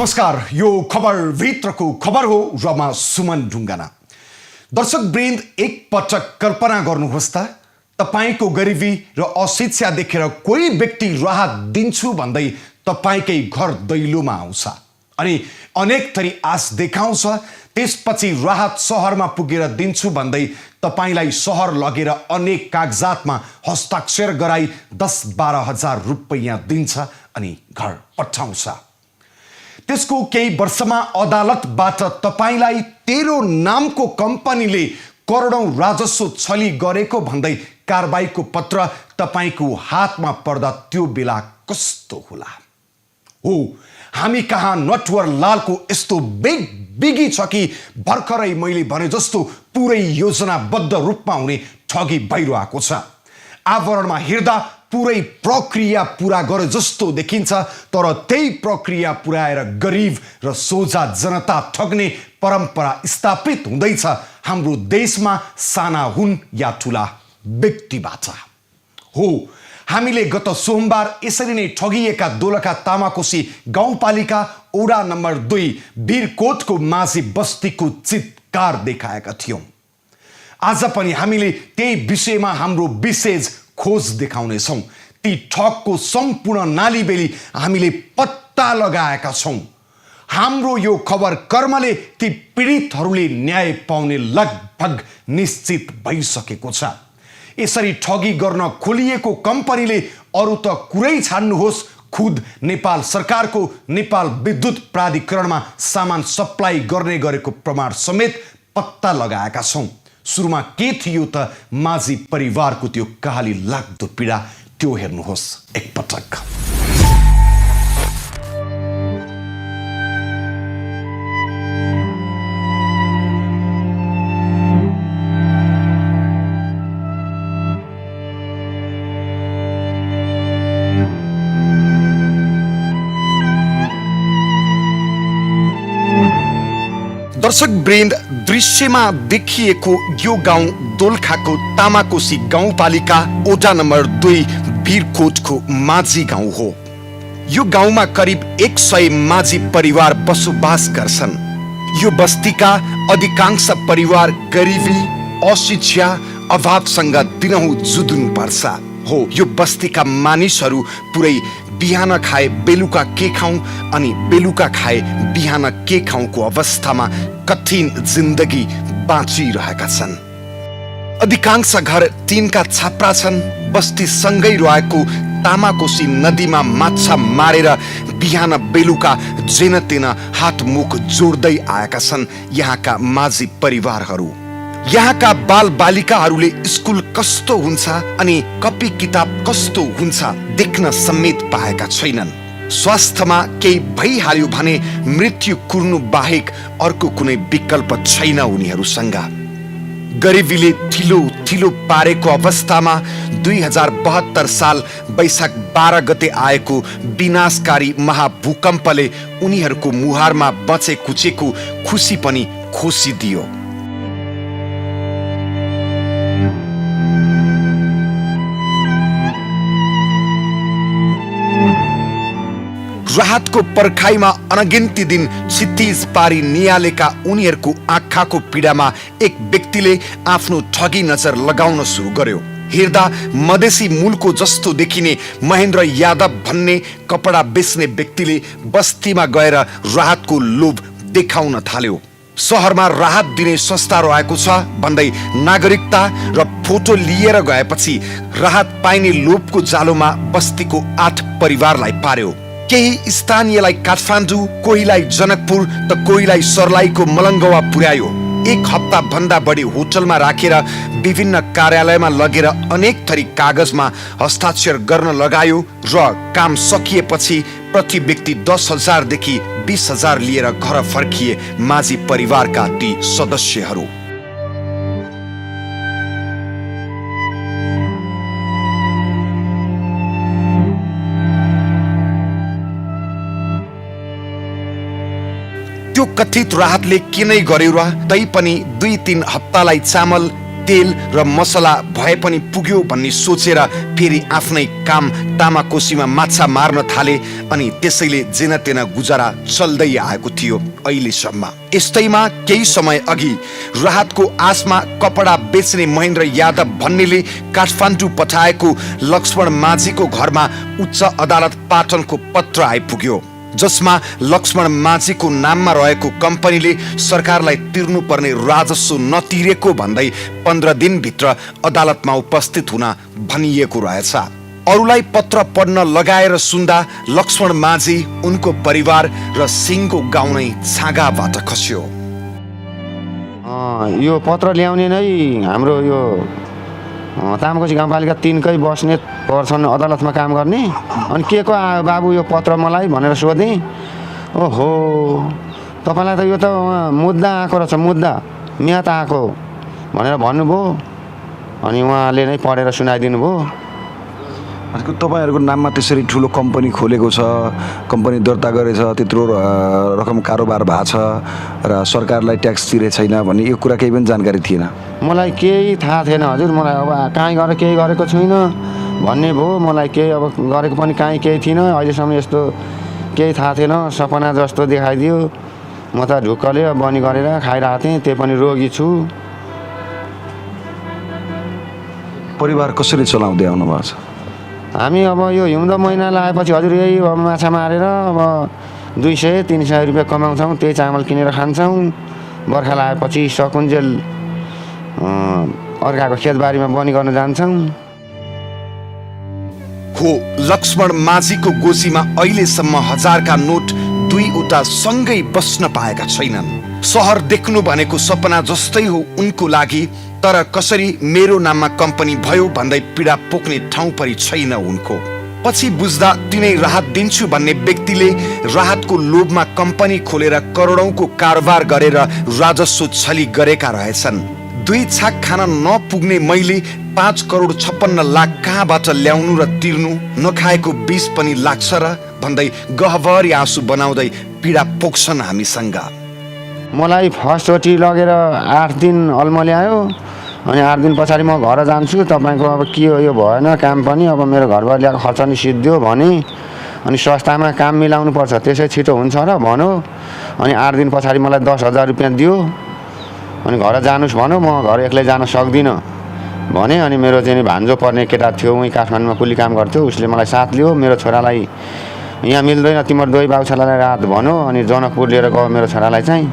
नमस्कार, यो खबर भित्रको खबर हो र म सुमन ढुङ्गाना। दर्शक वृन्द, एक पटक कल्पना गर्नुहोस् त, तपाईको गरिबी र अशिक्षा देखेर कोही व्यक्ति राहत दिन्छु भन्दै तपाईकै घर दैलोमा आउँछ अनि अनेक थरी आश देखाउँछ। त्यसपछि राहत शहरमा पुगेर दिन्छु भन्दै तपाईलाई शहर लगेर अनेक कागजातमा हस्ताक्षर गराई 10-12 हजार रुपैयाँ दिन्छ अनि घर पठाउँछ। त्यसको केही वर्षमा अदालतबाट तपाईलाई तेरो नामको कम्पनीले करोडौं राजस्व छली गरेको भन्दै कारबाहीको पत्र तपाईको हातमा पर्दा त्यो बेला कस्तो होला? हो, हामी कहाँ नटवर लालको यस्तो बिगी छ कि भर्खरै मैले भने जस्तो पुरै योजनाबद्ध रूपमा हुने ठगी भइरहेको छ। आवरणमा हेर्दा पुरै प्रक्रिया पूरा गरे जस्तो देखिन्छ, तर त्यही प्रक्रिया पुर्याएर गरिब र सोझा जनता ठग्ने परम्परा स्थापित हुँदैछ हाम्रो देशमा, साना हुन् या ठुला व्यक्तिबाट। हो, हामीले गत सोमबार यसरी नै ठगिएका दोलखा तामाकोसी गाउँपालिका वडा नम्बर 2 वीरकोटको माझी बस्तीको चित्कार देखाएका थियौं। आज पनि हामीले त्यही विषयमा हाम्रो विशेष खोज देखाउनेछौं। ती ठगको सम्पूर्ण नालीबेली हामीले पत्ता लगाएका छौं। हाम्रो यो खबर कर्मले ती पीडितहरूले न्याय पाउने लगभग निश्चित भइसकेको छ। यसरी ठगी गर्न खोलिएको कम्पनीले अरु त कुरै छाड्नुहोस्, खुद नेपाल सरकारको नेपाल विद्युत प्राधिकरणमा सामान सप्लाई गर्ने गरेको प्रमाण समेत पत्ता लगाएका छौं। सुरुमा के थियो त माझी परिवारको त्यो कहाली लाग्दो पीडा, त्यो हेर्नुहोस् एकपटक। दर्शक वृन्द, दृश्यमा देखिएको यो गाउँ दोलखाको तामाकोसी गाउँपालिका वडा नम्बर 2 वीरकोटको माझी गाउँ हो। यो गाउँमा करिब 100 माझी परिवार बसोबास गर्छन्। यो बस्तीका अधिकांश परिवार गरिबी, अशिक्षा, अभावसँग दिनहुँ जुझ्नु पर्छ। हो, यो बस्तीका मानिसहरू पुरै बिहान खाए बेलुका के खाऊं अनि बेलुका खाए बिहान के खाऊंको अवस्थामा कठिन जिन्दगी बाँचिरहेका छन्। अधिकांश घर टिनका छाप्रा छन्। बस्ती सँगै रहेको तामाकोसी नदीमा माछा मारेर बिहान बेलुका जेन तेन हात मुख जोड्दै आएका छन् यहाँका माझी परिवारहरू। यहाँका बाल बालिकाहरूले स्कुल कस्तो हुन्छ अनि कपी किताब कस्तो हुन्छ देख्न समेत पाएका छैनन्। स्वास्थ्यमा केही भइहाल्यो भने मृत्यु कुर्नु बाहेक अर्को कुनै विकल्प छैन उनीहरूसँग। गरिबीले थिलो पारेको अवस्थामा 2072 साल वैशाख 12 गते आएको विनाशकारी महाभूकम्पले उनीहरूको मुहारमा बचे कुचेको खुसी पनि खोसिदियो। राहतको पर्खाइमा अनगिन्ती दिन क्षितिज पारी नियालेका उनीहरूको आँखाको पीडामा एक व्यक्तिले आफ्नो ठगी नजर लगाउन सुरु गर्यो। हेर्दा मधेसी मूलको जस्तो देखिने महेन्द्र यादव भन्ने कपडा बेच्ने व्यक्तिले बस्तीमा गएर राहतको लोभ देखाउन थाल्यो। शहरमा राहत दिने संस्था रहेको छ भन्दै नागरिकता र फोटो लिएर गएपछि राहत पाइने लोभको जालोमा बस्तीको 8 परिवारलाई पार्यो। केही स्थानीयलाई काठमाडौँ, कोहीलाई जनकपुर त कोहीलाई सर्लाहीको मलङ्गवा पुर्यायो। 1 हप्ता भन्दा बढी होटलमा राखेर विभिन्न कार्यालयमा लगेर अनेक थरी कागजमा हस्ताक्षर गर्न लगायो र काम सकिएपछि प्रति व्यक्ति 10,000 देखि 20,000 लिएर घर फर्किए माझी परिवारका ती सदस्यहरू। त्यो कथित राहतले के नै गर्यो र तै पनि 2-3 हप्तालाई चामल, तेल र मसला भए पनि पुग्यो भन्ने सोचेर फेरि आफ्नै काम तामाकोसीमा माछा मार्न थाले अनि त्यसैले जेनतेन गुजारा चल्दै आएको थियो अहिलेसम्म। यस्तैमा केही समय अघि राहतको आशमा कपडा बेच्ने महेन्द्र यादव भन्नेले काठमाडौँ पठाएको लक्ष्मण माझीको घरमा उच्च अदालत पाटनको पत्र आइपुग्यो, जसमा लक्ष्मण माझीको नाममा रहेको कम्पनीले सरकारलाई तिर्नुपर्ने राजस्व नतिरेको भन्दै 15 दिनभित्र अदालतमा उपस्थित हुन भनिएको रहेछ। अरूलाई पत्र पढ्न लगाएर सुन्दा लक्ष्मण माझी, उनको परिवार र सिंहको गाउँ नै छाँगाबाट खस्यो। यो पत्र ल्याउने नै हाम्रो यो तामाकोसी गाउँपालिका 3 कै बस्ने पर्छन् अदालतमा काम गर्ने। अनि के को आयो बाबु यो पत्र मलाई भनेर सोधेँ। ओहो तपाईँलाई त यो त मुद्दा आएको रहेछ, मुद्दा म्याद आएको भनेर भन्नुभयो। अनि उहाँले नै पढेर सुनाइदिनु भयो। तपाईँहरूको नाममा त्यसरी ठुलो कम्पनी खोलेको छ, कम्पनी दर्ता गरेछ, त्यत्रो रकम कारोबार भएको छ र सरकारलाई ट्याक्स तिरे छैन भन्ने यो कुरा केही पनि जानकारी थिएन? मलाई केही थाहा थिएन हजुर। मलाई अब कहीँ गएर केही गरेको छुइनँ भन्ने भयो। मलाई केही अब गरेको पनि कहीँ केही थिइनँ। अहिलेसम्म यस्तो केही थाहा थिएन, सपना जस्तो देखाइदियो। म त ढुक्कले बनी गरेर खाइरहेको थिएँ, त्यही पनि रोगी छु। परिवार कसरी चलाउँदै आउनुभएको छ? हामी अब यो हिउँदो महिना लगाएपछि हजुर यही अब माछा मारेर अब 200-300 रुपियाँ कमाउँछौँ, त्यही चामल किनेर खान्छौँ। बर्खा लगाएपछि सकुन्जेल अर्काको खेतबारीमा बनी गर्न जान्छौँ। हो लक्ष्मण माझीको गोजीमा अहिलेसम्म 1000 का नोट 2वटा सँगै बस्न पाएका छैनन्। सहर देख्नु भनेको सपना जस्तै हो उनको लागि, तर कसरी मेरो नाममा कम्पनी भयो भन्दै पीडा पोख्ने ठाउँ पनि छैन उनको। पछि बुझ्दा तिनै राहत दिन्छु भन्ने व्यक्तिले राहतको लोभमा कम्पनी खोलेर करोडौंको कारोबार गरेर राजस्व छली गरेका रहेछन्। 2 छाक खान नपुग्ने मैले 5 करोड 56 लाख कहाँबाट ल्याउनु र तिर्नु, नखाएको 20 पनि लाग्छ र भन्दै गहभरी आँसु बनाउँदै पीडा पोख्छन् हामीसँग। मलाई फर्स्ट ओटी लगेर 8 दिन अल्मल्यायो। अनि 8 दिन पछाडि म घर जान्छु, तपाईँको अब के हो यो भएन काम पनि, अब मेरो घरबाट ल्याएको खर्च नि सिद्धियो भने। अनि संस्थामा काम मिलाउनु पर्छ, त्यसै छिटो हुन्छ र भन्यो। अनि 8 दिन पछाडि मलाई 10,000 रुपियाँ दियो। अनि घर जानुस् भन्यो, म घर एक्लै जान सक्दिनँ भने। अनि मेरो चाहिँ भान्जो पर्ने केटा थियो, उहीँ काठमाडौँमा कुली काम गर्थ्यो, उसले मलाई साथ लियो। मेरो छोरालाई यहाँ मिल्दैन तिम्रो दोही बाउ छोरालाई रात भन्यो। अनि जनकपुर लिएर गयो मेरो छोरालाई चाहिँ।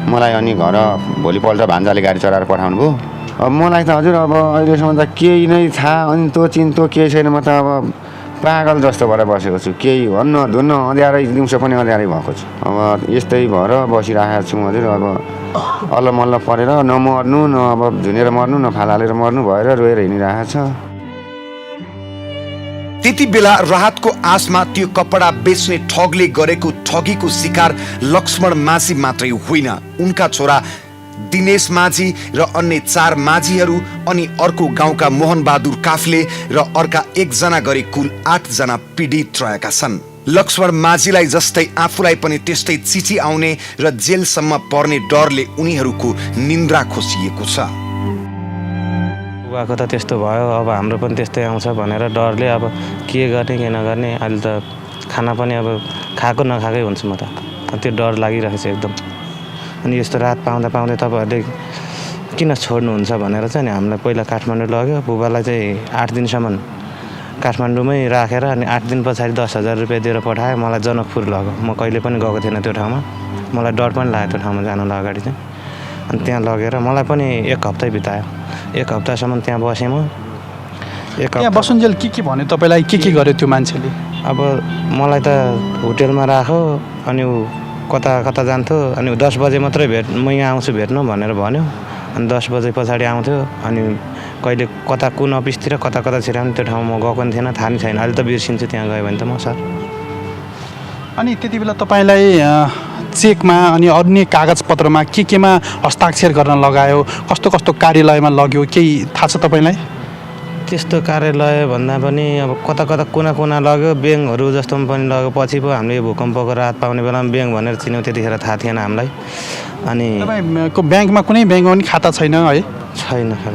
मलाई अनि घर भोलिपल्ट भान्जाले गाडी चढाएर पठाउनु भयो। अब मलाई त हजुर अब अहिलेसम्म त केही नै थाहा अन्तो चिन्तो केही छैन। म त अब पागल जस्तो भएर बसेको छु, केही भन्न धुन्न अँध्यारै, दिउँसो पनि अँध्यारै भएको छु। अब यस्तै भएर बसिरहेको छु हजुर। अब अल्लमल्ल परेर नमर्नु, न अब झुनेर मर्नु, न फाल हालेर मर्नु भएर रोएर हिँडिरहेको छ। त्यति बेला राहतको आशमा त्यो कपडा बेच्ने ठगले गरेको ठगीको शिकार लक्ष्मण माझी मात्रै होइन, उनका छोरा दिनेश माझी र अन्य 4 माझीहरू अनि अर्को गाउँका मोहन बहादुर काफ्ले र अर्का 1 जना गरी कुल 8 जना पीडित रहेका छन्। लक्ष्मण माझीलाई जस्तै आफूलाई पनि त्यस्तै चिठी आउने र जेलसम्म पर्ने डरले उनीहरूको निन्द्रा खोसिएको छ। बुवाको त त्यस्तो भयो, अब हाम्रो पनि त्यस्तै आउँछ भनेर डरले अब के गर्ने के नगर्ने। अहिले त खाना पनि अब खाएको नखाएकै हुन्छु म त, त्यो डर लागिरहेको छ एकदम। अनि यस्तो रात पाउँदा पाउँदै तपाईँहरूले किन छोड्नुहुन्छ भनेर चाहिँ नि हामीलाई पहिला काठमाडौँ लग्यो। बुबालाई चाहिँ 8 दिनसम्म काठमाडौँमै राखेर अनि 8 दिन पछाडि 10,000 रुपियाँ दिएर पठायो। मलाई जनकपुर लग्यो, म कहिले पनि गएको थिएन त्यो ठाउँमा। मलाई डर पनि लाग्यो त्यो ठाउँमा जानुलाई अगाडि चाहिँ। अनि त्यहाँ लगेर मलाई पनि 1 हप्तै बितायो। 1 हप्तासम्म त्यहाँ बसेँ म। त्यहाँ बसुन्जेल के भन्यो तपाईँलाई, के गर्यो त्यो मान्छेले? अब मलाई त होटेलमा राख्यो, अनि कता कता जान्थ्यो। अनि 10 बजे मात्रै म यहाँ आउँछु भेट्नु भनेर भन्यो। अनि 10 बजे पछाडि आउँथ्यो। अनि कहिले कता कुन अफिसतिर कता छिराउने त्यो ठाउँमा म गएको पनि थिएन, थाहा नै छैन। अहिले त बिर्सिन्छु त्यहाँ गयो भने त म सर। अनि त्यति बेला तपाईँलाई चेकमा अनि अन्य कागजपत्रमा केमा हस्ताक्षर गर्न लगायो, कस्तो कस्तो कार्यालयमा लग्यो, केही थाहा छ तपाईँलाई? त्यस्तो कार्यालय भन्दा पनि अब कता कता कुना लग्यो, ब्याङ्कहरू जस्तोमा पनि लग्यो। पछि पो हामीले भूकम्पको राहत पाउने बेलामा ब्याङ्क भनेर चिन्यौँ, त्यतिखेर थाहा थिएन हामीलाई। अनि तपाईँको ब्याङ्कमा कुनै ब्याङ्कमा पनि खाता छैन है? छैन सर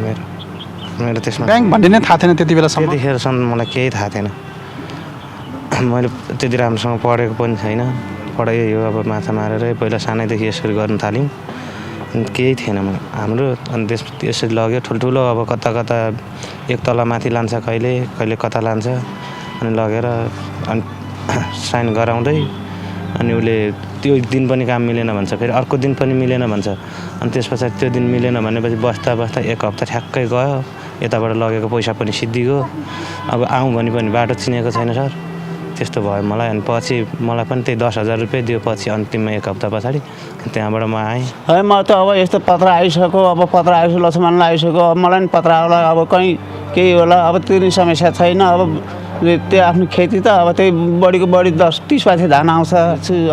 मेरो त्यसमा ब्याङ्क भन्ने नै थाहा थिएन त्यति बेलासम्म? त्यतिखेरसम्म मलाई केही थाहा थिएन। मैले त्यति राम्रोसँग पढेको पनि छैन। पढाइ यो अब माछा मारेरै पहिला सानैदेखि यसरी गर्न थाल्यौँ। अनि केही थिएन हाम्रो। अनि त्यसरी लग्यो ठुल्ठुलो अब कता कता एक तला माथि लान्छ, कहिले कहिले कता लान्छ। अनि लगेर अनि साइन गराउँदै अनि उसले त्यो दिन पनि काम मिलेन भन्छ, फेरि अर्को दिन पनि मिलेन भन्छ। अनि त्यस पछाडि त्यो दिन मिलेन भनेपछि बस्दा बस्दा एक हप्ता ठ्याक्कै गयो। यताबाट लगेको पैसा पनि सिद्धिगयो। अब आउँ भने पनि बाटो चिनेको छैन सर, त्यस्तो भयो मलाई। अनि पछि मलाई पनि त्यही 10,000 रुपियाँ दियो पछि अन्तिममा एक हप्ता पछाडि। त्यहाँबाट म आएँ। है म त अब यस्तो पत्र आइसक्यो, अब पत्र आइसक्यो, लक्ष्मणलाई आइसक्यो, अब मलाई पनि पत्र आउला, अब कहीँ केही होला, अब तिर्ने समस्या छैन। अब त्यो आफ्नो खेती त अब त्यही बढीको बढी 10-30 पाथी धान आउँछ।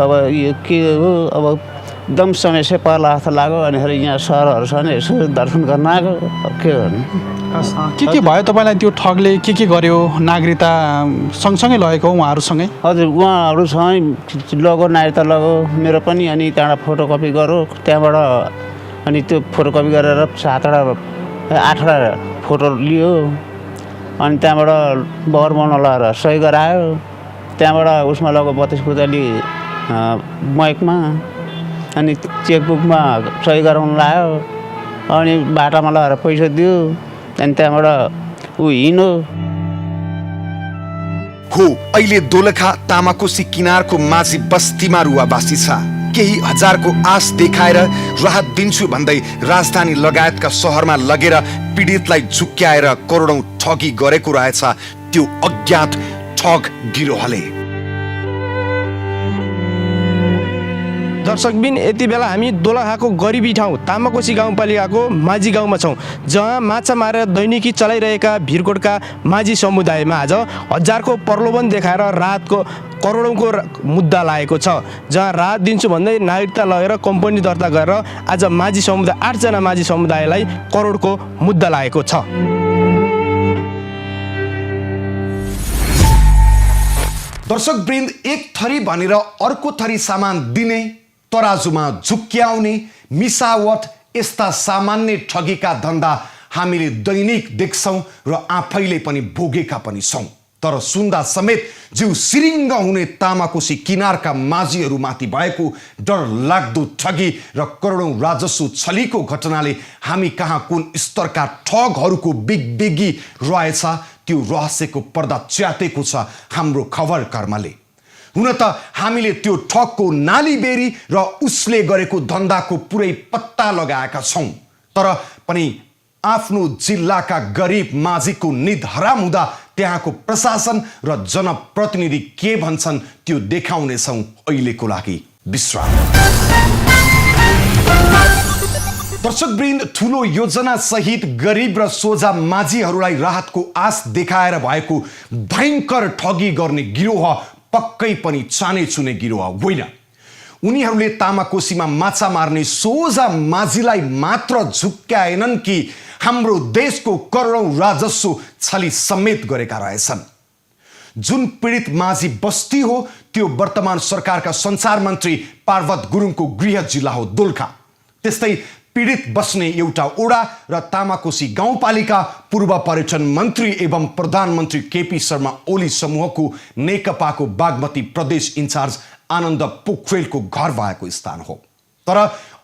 अब यो के हो, अब एकदम समस्या पर्ला जस्तो लाग्यो। अनि यहाँ सरहरू छ भने यसो दर्शन गर्न आएको, के गर्नु। के भयो तपाईँलाई त्यो ठगले के गर्यो? नागरिकता सँगसँगै लगेको उहाँहरूसँगै? हजुर, उहाँहरूसँगै लगो, नागरिकता लगो मेरो पनि। अनि त्यहाँबाट फोटोकपी गऱ्यो, त्यहाँबाट अनि त्यो फोटोकपी गरेर 7-8 फोटो लियो। अनि त्यहाँबाट बहर बनाउन लगाएर सही गरायो। त्यहाँबाट उसमा लगो 32 पुतली मैकमा, अनि चेकबुकमा सही गराउन लायो। अनि बाटामा लगाएर पैसा दियो। अनि त्यहाँबाट ऊ हिँड्यो। हो अहिले दोलखा तामाकोसी किनारको माझी बस्तीमा रुवाबासी छ। केही हजारको आश देखाएर राहत दिन्छु भन्दै राजधानी लगायतका सहरमा लगेर पीडितलाई झुक्क्याएर करोडौं ठगी गरेको रहेछ त्यो अज्ञात ठग गिरोहले। दर्शकबिन, यति बेला हामी दोलखाको गरिबी ठाउँ तामाकोसी गाउँपालिकाको माझी गाउँमा छौँ, जहाँ माछा मारेर दैनिकी चलाइरहेका भिरकोटका माझी समुदायमा आज हजारको प्रलोभन देखाएर राहतको करोडौँको मुद्दा लागेको छ। जहाँ राहत दिन्छु भन्दै नागरिकता लगेर कम्पनी दर्ता गरेर आज माझी समुदाय 8 जना माझी समुदायलाई करोडको मुद्दा लागेको छ। दर्शकवृन्द, एक थरी भनेर अर्को थरी सामान दिने, तराजुमा झुक्क्याउने, मिसावट यस्ता सामान्य ठगीका धन्दा हामीले दैनिक देख्छौँ र आफैले पनि भोगेका पनि छौँ। तर सुन्दा समेत जिउ सिरिङ्ग हुने तामाकोसी किनारका माझीहरूमाथि भएको डर लाग्दो ठगी र करोडौं राजस्व छलीको घटनाले हामी कहाँ कुन स्तरका ठगहरूको बिगबिगी रहेछ त्यो रहस्यको पर्दा च्यातेको छ हाम्रो खबर कर्मले। हुन त हामीले त्यो ठगको नालीबेरी र उसले गरेको धन्दाको पुरै पत्ता लगाएका छौँ, तर पनि आफ्नो जिल्लाका गरिब माझीको निद हराम हुँदा त्यहाँको प्रशासन र जनप्रतिनिधि के भन्छन् त्यो देखाउनेछौँ अहिलेको लागि विश्राम। दर्शकवृन्द, ठुलो योजना सहित गरिब र सोझा माझीहरूलाई राहतको आश देखाएर भएको भयङ्कर ठगी गर्ने गिरोह पक्कै पनि चाने चुने गिरोह होइन। उनीहरूले तामाकोसीमा माछा मार्ने सोझा माझीलाई मात्र झुक्क्याएनन् कि हाम्रो देशको करोडौं राजस्व छली समेत गरेका रहेछन्। जुन पीडित माझी बस्ती हो त्यो वर्तमान सरकारका सञ्चार मन्त्री पार्वत गुरुङको गृह जिल्ला हो दोलखा। त्यस्तै पीडित बस्ने एउटा ओडा र तामाकोसी गाउँपालिका पूर्व पर्यटन मन्त्री एवं प्रधानमन्त्री केपी शर्मा ओली समूहको नेकपाको बागमती प्रदेश इन्चार्ज आनन्द पोखरेलको घर भएको स्थान हो। तर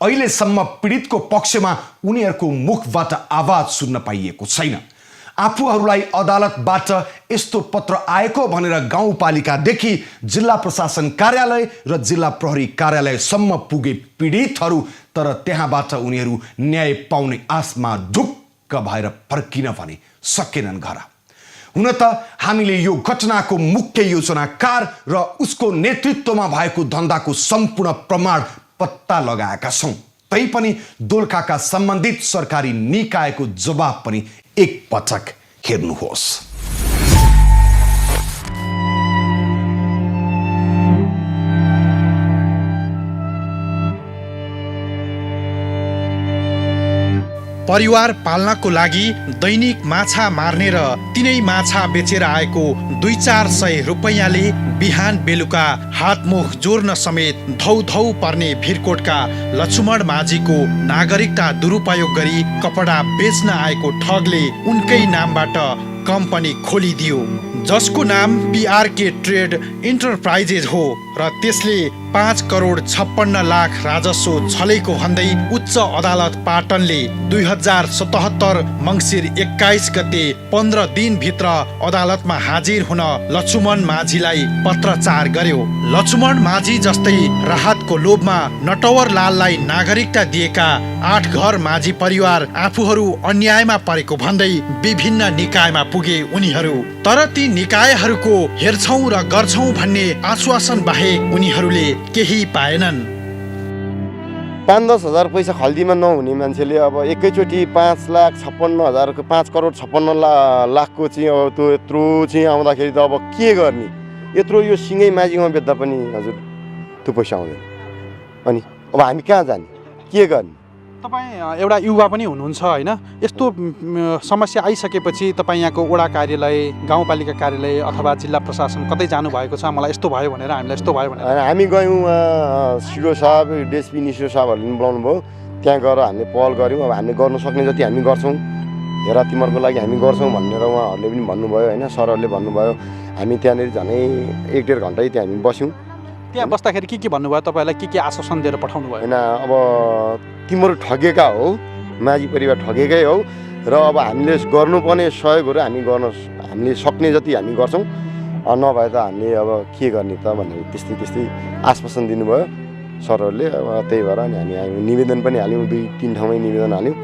अहिलेसम्म पीडितको पक्षमा उनीहरूको मुखबाट आवाज सुन्न पाइएको छैन। आफूहरूलाई अदालतबाट यस्तो पत्र आएको भनेर गाउँपालिकादेखि जिल्ला प्रशासन कार्यालय र जिल्ला प्रहरी कार्यालयसम्म पुगे पीडितहरू, तर त्यहाँबाट उनीहरू न्याय पाउने आशमा ढुक्क भएर फर्किन भने सकेनन् घर। हुन त हामीले यो घटनाको मुख्य योजनाकार र उसको नेतृत्वमा भएको धन्दाको सम्पूर्ण प्रमाण पत्ता लगाएका छौँ। तैपनि दोलखाका सम्बन्धित सरकारी निकायको जवाब पनि एक पटक हेर्नुहोस्। परिवार पाल्नको लागि दैनिक माछा मार्ने र तिनै माछा बेचेर आएको 200-400 रुपैयाँले बिहान बेलुका हातमुख जोर्न समेत धौ पर्ने भिरकोटका लक्ष्मण माझीको नागरिकता दुरुपयोग गरी कपडा बेच्न आएको ठगले उनकै नामबाट कम्पनी खोलिदियो, जसको नाम PRK ट्रेड इन्टरप्राइजेज हो र त्यसले 5 करोड 56 लाख राजस्व छलेको भन्दै उच्च अदालत पाटनले 2077 मङ्सिर 21 गते 15 दिनभित्र अदालतमा हाजिर हुन लक्ष्मण माझीलाई पत्रचार गर्यो। लक्ष्मण माझी जस्तै राहतको लोभमा नटवर लाललाई नागरिकता दिएका 8 घर माझी परिवार आफूहरू अन्यायमा परेको भन्दै विभिन्न निकायमा पुगे उनीहरू। तर ती निकायहरूको हेर्छौं र गर्छौं भन्ने आश्वासन बाहेक उनीहरूले केही पाएनन्। 5-10 हजार पैसा खल्तीमा नहुने मान्छेले अब एकैचोटि 5,56,000 5 करोड 56 लाखको चाहिँ अब त्यो यत्रो चाहिँ आउँदाखेरि त अब के गर्ने? यत्रो यो सिँगै माझीमा बेच्दा पनि हजुर त्यो पैसा आउँदैन। अनि अब हामी कहाँ जाने, के गर्ने? तपाईँ एउटा युवा पनि हुनुहुन्छ होइन? यस्तो समस्या आइसकेपछि तपाईँ यहाँको वडा कार्यालय, गाउँपालिका कार्यालय अथवा जिल्ला प्रशासन कतै जानुभएको छ? मलाई यस्तो भयो भनेर, हामीलाई यस्तो भयो भनेर हामी गयौँ, सिडो साहब, डिएसपी निसिडो साहबहरूले पनि बोलाउनु भयो। त्यहाँ गएर हामीले पहल गऱ्यौँ। अब हामीले गर्न सक्ने जति हामी गर्छौँ, हेरा तिमीहरूको लागि हामी गर्छौँ भनेर उहाँहरूले पनि भन्नुभयो होइन, सरहरूले भन्नुभयो। हामी त्यहाँनिर झनै 1-1.5 घन्टै त्यहाँ हामी बस्यौँ। त्यहाँ बस्दाखेरि के भन्नुभयो तपाईँलाई? के आश्वासन दिएर पठाउनु भयो? होइन, अब तिमीहरू ठगेका हो, माझी परिवार ठगेकै हो र अब हामीले गर्नुपर्ने सहयोगहरू हामीले सक्ने जति हामी गर्छौँ, नभए त हामीले अब के गर्ने त भनेर त्यस्तै आश्वासन दिनुभयो सरहरूले। अब त्यही भएर अनि हामी निवेदन पनि हाल्यौँ, 2-3 ठाउँमै निवेदन हाल्यौँ।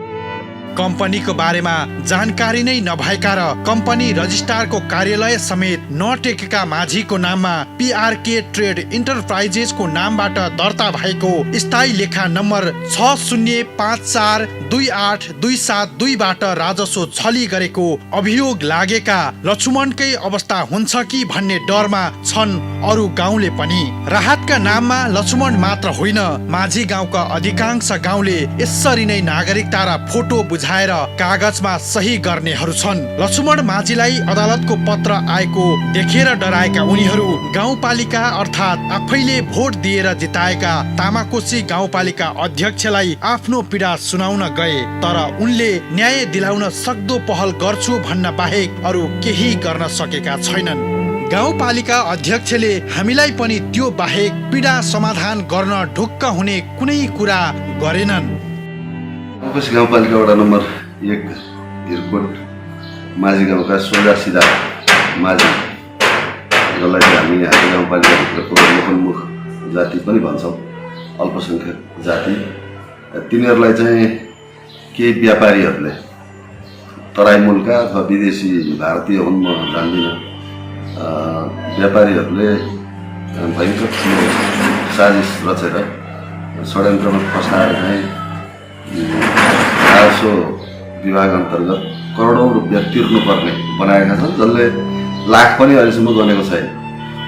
कम्पनीको बारेमा जानकारी नै नभएका र कम्पनी रजिस्ट्रारको कार्यालय समेत नटेकेका माझीको नाममा PRK ट्रेड इन्टरप्राइजेसको नामबाट दर्ता भएको स्थायी लेखा नम्बर 60542827 बाट राजस्व छली गरेको अभियोग लागेका लक्ष्मणकै अवस्था हुन्छ कि भन्ने डरमा छन् अरू गाउँले पनि। राहतका नाममा लक्ष्मण मात्र होइन, माझी गाउँका अधिकांश गाउँले यसरी नै नागरिकता र फोटो बुझाएर कागजमा सही गर्नेहरू छन्। लक्ष्मण माझीलाई अदालतको पत्र आएको देखेर डराएका उनीहरू गाउँपालिका अर्थात् आफैले भोट दिएर जिताएका तामाकोसी गाउँपालिका अध्यक्षलाई आफ्नो पीडा सुनाउन गए, तर उनले न्याय दिलाउन सक्दो पहल गर्छु भन्न बाहेक अरू केही गर्न सकेका छैनन्। गाउँपालिका अध्यक्षले हामीलाई पनि त्यो बाहेक पीडा समाधान गर्न ढुक्क हुने कुनै कुरा गरेनन्। तामाकोसी गाउँपालिका वडा नम्बर 1 भिरकोट माझी गाउँका 16 सिधा माझी, जसलाई हामी गाउँपालिकाभित्रको लोकन्मुख जाति पनि भन्छौँ, अल्पसङ्ख्यक जाति, तिनीहरूलाई चाहिँ केही व्यापारीहरूले, तराई मूलका अथवा विदेशी भारतीय हुन् म जान्दिनँ, व्यापारीहरूले भयङ्कर साजिस रचेर षड्यन्त्रमा फसाएर चाहिँ राजस्व विभाग अन्तर्गत करोडौँ रुपियाँ तिर्नुपर्ने बनाएका छन्, जसले लाख पनि अहिलेसम्म गनेको छैन।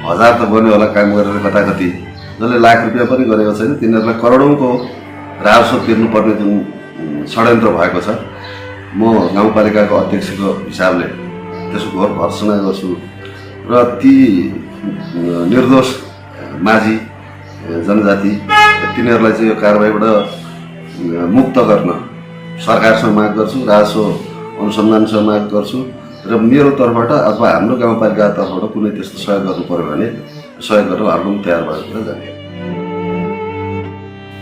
1000 त बन्यो होला काम गरेर कताकति, जसले लाख रुपियाँ पनि गरेको छैन। तिनीहरूलाई करोडौँको राजस्व तिर्नुपर्ने जुन षड्यन्त्र भएको छ, म गाउँपालिकाको अध्यक्षको हिसाबले त्यसको घोर भर्त्सना गर्छु र ती निर्दोष माझी जनजाति तिनीहरूलाई चाहिँ यो कारबाहीबाट मुक्त गर्न सरकारसँग माग गर्छु, राजस्व अनुसन्धानसँग माग गर्छु र मेरो तर्फबाट अथवा हाम्रो गाउँपालिका तर्फबाट कुनै त्यस्तो सहयोग गर्नु पर्यो भने सहयोग गरेर हर्कम तयार भएको जाने।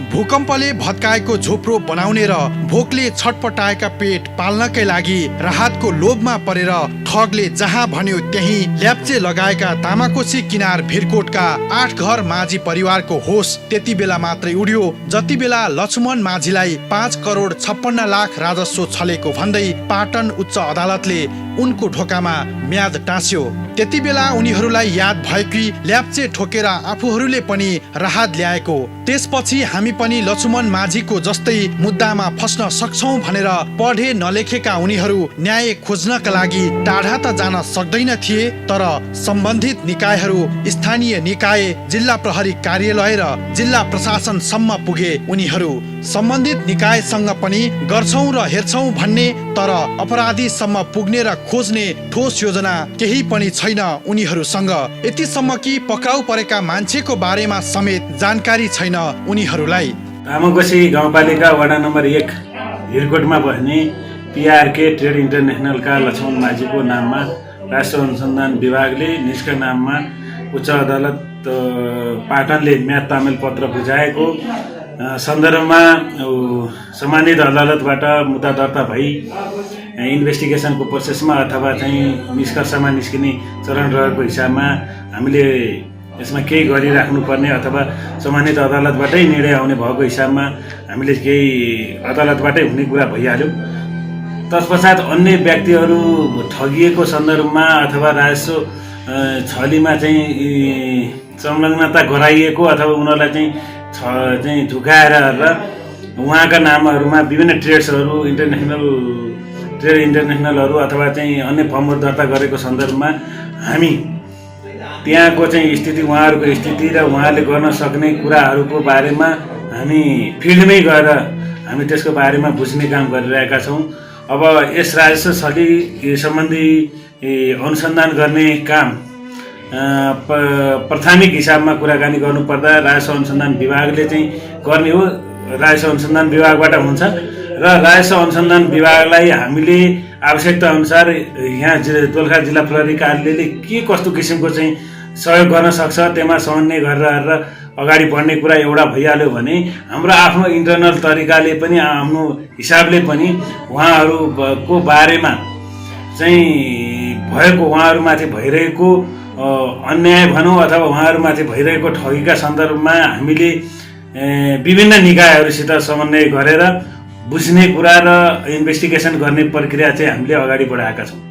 भूकम्पले भत्काएको झोप्रो बनाउने र भोकले छटपटाएका पेट पाल्नकै लागि राहतको लोभमा परेर ठगले जहाँ भन्यो त्यही ल्याप्चे लगाएका तामाकोसी किनार भिरकोटका 8 घर माझी परिवारको होस त्यति बेला मात्रै उड्यो जति बेला लक्ष्मण माझीलाई 5 करोड 56 लाख राजस्व छलेको भन्दै पाटन उच्च अदालतले उनको ढोकामा म्याद टाँस्यो। त्यति बेला उनीहरूलाई याद भयो कि ल्याप्चे ठोकेर आफूहरूले पनि राहत ल्याएको। त्यसपछि हामी पनि लक्ष्मण माझीको जस्तै मुद्दामा फस्न सक्छौं भनेर पढे नलेखेका उनीहरू न्याय खोज्नका लागि टाढा त जान सक्दैन थिए, तर सम्बन्धित निकायहरू, स्थानीय निकाय, जिल्ला प्रहरी कार्यालय र जिल्ला प्रशासनसम्म पुगे। उनीहरू सम्बन्धित निकायसँग पनि गर्छौं र हेर्छौं भन्ने तर अपराधीसम्म पुग्ने र खोज्ने ठोस योजना केही पनि छैन उनीहरूसँग। यतिसम्म कि पक्राउ परेका मान्छेको बारेमा समेत जानकारी छैन उनीहरूलाई। तामाकोसी गाउँपालिका वडा नम्बर 1 हिरकोटमा बस्ने PRK ट्रेड इन्टरनेसनलका लक्ष्मण माझीको नाममा राष्ट्रिय अनुसन्धान विभागले निजका नाममा उच्च अदालत पाटनले म्याद तामेल पत्र बुझाएको सन्दर्भमा सम्मानित अदालतबाट मुद्दा दर्ता भई इन्भेस्टिगेसनको प्रोसेसमा अथवा चाहिँ निष्कर्षमा निस्किने चरण रहेको हिसाबमा हामीले यसमा केही गरिराख्नुपर्ने अथवा सम्मानित अदालतबाटै निर्णय आउने भएको हिसाबमा हामीले केही अदालतबाटै हुने कुरा भइहाल्यो। तत्पश्चात अन्य व्यक्तिहरू ठगिएको सन्दर्भमा अथवा राजस्व छलीमा चाहिँ संलग्नता गराइएको अथवा उनीहरूलाई चाहिँ झुकाएर उहाँका नामहरूमा विभिन्न ट्रेड्सहरू ट्रेड इन्टरनेसनलहरू अथवा चाहिँ अन्य फर्महरू दर्ता गरेको सन्दर्भमा हामी त्यहाँको चाहिँ स्थिति उहाँहरूको स्थिति र उहाँले गर्न सक्ने कुराहरूको बारेमा हामी फिल्डमै गएर हामी त्यसको बारेमा बुझ्ने काम गरिरहेका छौँ। अब यस राजस्व छली सम्बन्धी अनुसन्धान गर्ने काम प्राथमिक हिसाबमा कुराकानी गर्नुपर्दा राजस्व अनुसन्धान विभागले चाहिँ गर्ने हो। राजस्व अनुसन्धान विभागबाट हुन्छ र राजस्व अनुसन्धान विभागलाई हामीले आवश्यकता अनुसार यहाँ दोलखा जिल्ला प्रहरी कार्यालयले के कस्तो किसिमको चाहिँ सहयोग गर्न सक्छ त्यसमा समन्वय गरेर अगाडि बढ्ने कुरा एउटा भइहाल्यो भने हाम्रो आफ्नो इन्टरनल तरिकाले पनि आफ्नो हिसाबले पनि उहाँहरूको बारेमा चाहिँ भएको उहाँहरूमाथि भइरहेको अन्याय भनौँ अथवा उहाँहरूमाथि भइरहेको ठगीका सन्दर्भमा हामीले विभिन्न निकायहरूसित समन्वय गरेर बुझ्ने कुरा र इन्भेस्टिगेसन गर्ने प्रक्रिया चाहिँ हामीले अगाडि बढाएका छौँ।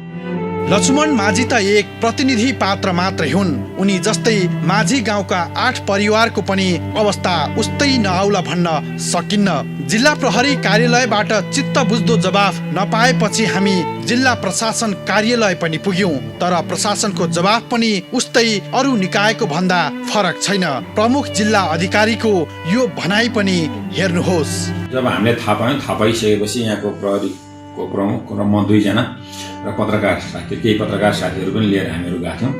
लक्ष्मण माझी त एक प्रतिनिधि पात्र मात्रै हुन्। उनी जस्तै माझी गाउँका 8 परिवारको पनि अवस्था उस्तै नआउला भन्न सकिन्न। जिल्ला प्रहरी कार्यालयबाट चित्त बुझ्दो जवाफ नपाएपछि हामी जिल्ला प्रशासन कार्यालय पनि पुग्यौं, तर प्रशासनको जवाफ पनि उस्तै अरू निकायको भन्दा फरक छैन। प्रमुख जिल्ला अधिकारीको यो भनाइ पनि हेर्नुहोस्। जब हामीले थाहा पाइसकेपछि यहाँको प्रहरीको प्रमुख र म 2 जना र पत्रकार साथी केही पत्रकार साथीहरू पनि लिएर हामीहरू गएको थियौँ।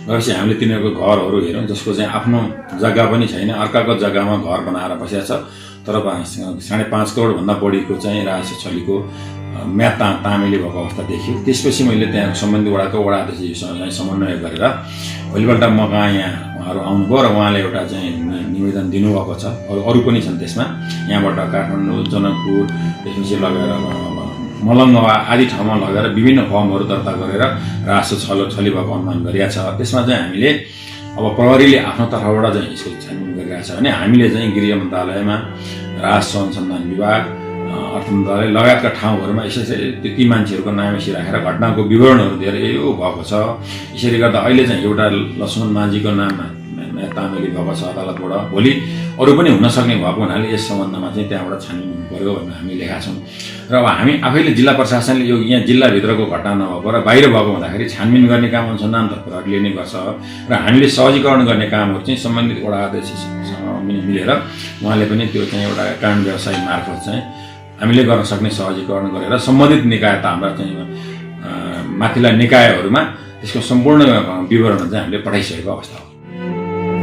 गएपछि हामीले तिनीहरूको घरहरू हेऱ्यौँ जसको चाहिँ आफ्नो जग्गा पनि छैन, अर्काको जग्गामा घर बनाएर बसेको छ। तर 5.5 करोडभन्दा बढीको चाहिँ राजस्व छलीको म्याद तामेली भएको अवस्था देखियो। त्यसपछि मैले त्यहाँ सम्बन्धित वडा अध्यक्षसँग समन्वय गरेर भोलिपल्ट म कहाँ यहाँ उहाँहरू आउनुभयो र उहाँले एउटा चाहिँ निवेदन दिनुभएको छ। अरू पनि छन् त्यसमा, यहाँबाट काठमाडौँ, जनकपुर, त्यसपछि लगेर मलङ्गवा आदि ठाउँमा लगेर विभिन्न फर्महरू दर्ता गरेर राजस्व छली भएको अनुमान गरिएको छ। त्यसमा चाहिँ हामीले अब प्रहरीले आफ्नो तर्फबाट चाहिँ यसको छानबिन गरिरहेको छ भने हामीले चाहिँ गृह मन्त्रालयमा, राजस्व अनुसन्धान विभाग, अर्थ मन्त्रालय लगायतका ठाउँहरूमा यसरी ती मान्छेहरूको नामेसी राखेर घटनाको विवरणहरू दिएर यो भएको छ। यसरी गर्दा अहिले चाहिँ एउटा लक्ष्मण माझीको नाममा तामेली भएको छ अदालतबाट, भोलि अरू पनि हुन सक्ने भएको हुनाले यस सम्बन्धमा चाहिँ त्यहाँबाट छानबिन हुनु पर्यो भनेर हामी लेखेका छौँ। र अब हामी आफैले जिल्ला प्रशासनले यो यहाँ जिल्लाभित्रको घटना नभएको र बाहिर भएको हुँदाखेरि छानबिन गर्ने काम अनुसन्धान प्रहरीले नै गर्छ र हामीले सहजीकरण गर्ने कामहरू चाहिँ सम्बन्धित वडा अध्यक्षसँग मिलेर उहाँले पनि त्यो चाहिँ एउटा कानुन व्यवसाय मार्फत चाहिँ हामीले गर्न सक्ने सहजीकरण गरेर सम्बन्धित निकाय त हाम्रा चाहिँ माथिल्ला निकायहरूमा त्यसको सम्पूर्ण विवरण चाहिँ हामीले पठाइसकेको अवस्था हो।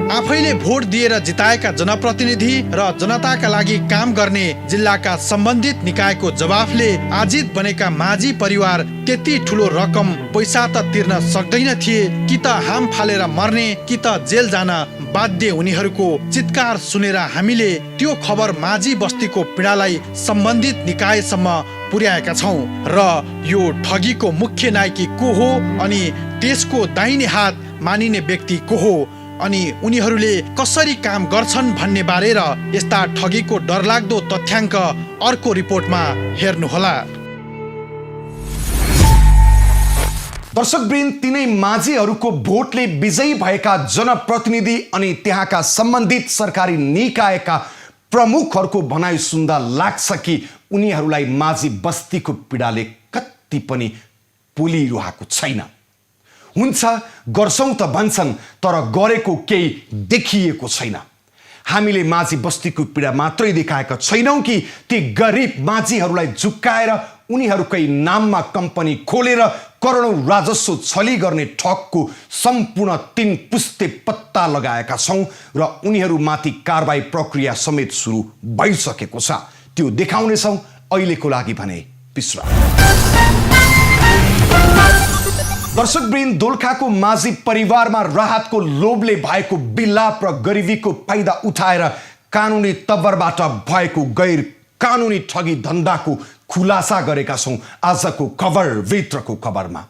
आफैले भोट दिएर जिताएका जनप्रतिनिधि र जनताका लागि काम गर्ने जिल्लाका सम्बन्धित निकायको जवाफले आजित बनेका माझी परिवार त्यति ठुलो रकम पैसा त तिर्न सक्दैन थिए कि त हाम फालेर मर्ने कि त जेल जान बाध्य उनीहरूको चित्कार सुनेर हामीले त्यो खबर माझी बस्तीको पीडालाई सम्बन्धित निकायसम्म पुर्याएका छौं र यो ठगीको मुख्य नायकी को हो अनि त्यसको दाहिने हात मानिने व्यक्ति को हो अनि उनीहरूले कसरी काम गर्छन् भन्ने बारे र यस्ता ठगीको डरलाग्दो तथ्याङ्क अर्को रिपोर्टमा हेर्नुहोला। दर्शकवृन्द, तिनै माझीहरूको भोटले विजयी भएका जनप्रतिनिधि अनि त्यहाँका सम्बन्धित सरकारी निकायका प्रमुखहरूको भनाइ सुन्दा लाग्छ कि उनीहरूलाई माझी बस्तीको पीडाले कति पनि पोलिरहेको छैन। हुन्छ, गर्छौं त भन्छन्, तर गरेको केही देखिएको छैन। हामीले माझी बस्तीको पीडा मात्रै देखाएका छैनौँ कि ती गरिब माझीहरूलाई झुक्काएर उनीहरूकै नाममा कम्पनी खोलेर करोडौँ राजस्व छली गर्ने ठगको सम्पूर्ण 3 पुस्ते पत्ता लगाएका छौँ र उनीहरूमाथि कारबाही प्रक्रिया समेत सुरु भइसकेको छ। त्यो देखाउनेछौँ। अहिलेको लागि भने विश्राम। दर्शकवृन्द, दोलखाको माझी परिवारमा राहतको लोभले भएको विलाप र गरिबीको फाइदा उठाएर कानुनी तब्बरबाट भएको गैर कानुनी ठगी धन्दाको खुलासा गरेका छौँ आजको खबरभित्रको खबरमा।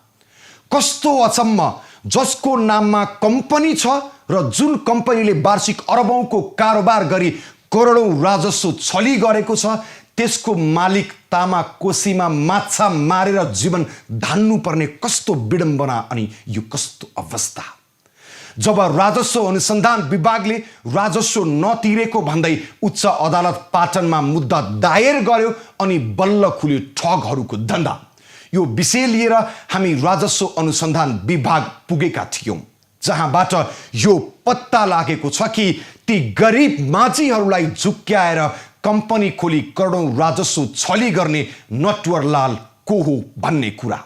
कस्तो अचम्म, जसको नाममा कम्पनी छ र जुन कम्पनीले वार्षिक अरबौंको कारोबार गरी करोडौं राजस्व छली गरेको छ, त्यसको मालिक तामा कोसीमा माछा मारेर जीवन धान्नु पर्ने कस्तो विडम्बना अनि यो कस्तो अवस्था। जब राजस्व अनुसन्धान विभागले राजस्व नतिरेको भन्दै उच्च अदालत पाटनमा मुद्दा दायर गर्यो अनि बल्ल खुल्यो ठगहरूको धन्दा। यो विषय लिएर हामी राजस्व अनुसन्धान विभाग पुगेका थियौं, जहाँबाट यो पत्ता लागेको छ कि ती गरिब माझीहरूलाई झुक्क्याएर कम्पनी खोली करोडौं राजस्व छली गर्ने नटवरलाल को हो भन्ने कुरा।